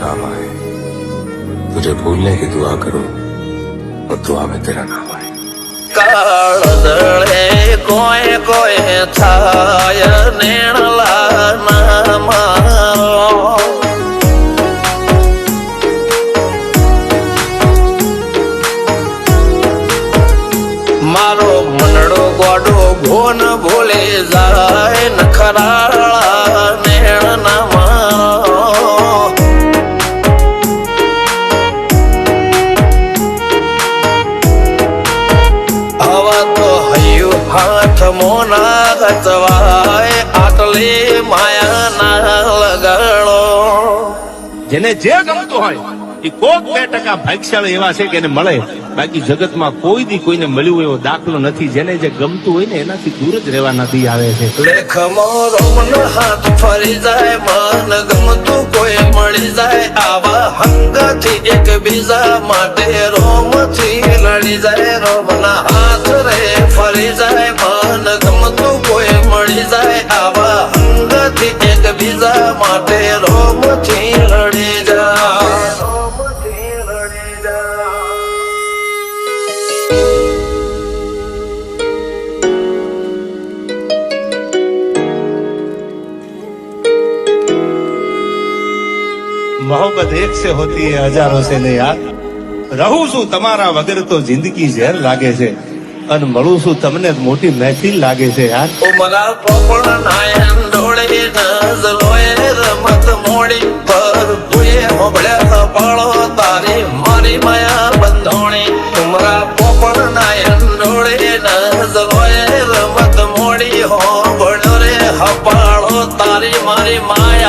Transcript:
काम आए। तुझे भूलने की दुआ करूं और दुआ में तेरा नाम आए। કાળદળે કોઈ કોઈ થાય નેણલા ના મારો મારો મનડો ગોડો ભોન ભૂલે જાય નખરાળા નેણ ના મારો હવા તો હૈયું હાથ મોના ગચવાય આટલે માયા ના લગાડો જેને જે ગમતું હોય એ કોક 2% ભાગ્યશાળી એવા છે કે એને મળે, બાકી જગતમાં કોઈ દી કોઈને મળ્યું એવો દાખલો નથી. જેને જે ગમતું હોય ને એનાથી દૂર જ રહેવા નથી આવે છે. લેખમો રોમન હાથ ફરી જાય મન ગમતું કોઈ મળી જાય આવા હંગથી એકબીજા માટે રોમથી લડી જાય રોમના હાથ રે ફરી જાય મન ગમતું કોઈ મળી જાય આવા હંગથી એકબીજા માટે રોમથી લડી જાય રોમથી લડી જાય. मोहब्बत एक से होती है हजारों से नहीं यार. રહું છું તમારા વગર તો જિંદગી ઝેર લાગે છે અને મળું છું તમને મોટી મહેફિલ લાગે છે યાર. ઉમરા પોપણ નાયન ડોળે નજરોએ રમત મોડી પર ભૂએ મોબળ્યા પાળો તારી મારી માયા બંધોણી. ઉમરા પોપણ નાયન ડોળે નજરોએ રમત મોડી હો બળો રે હપાળો તારી મારી માયા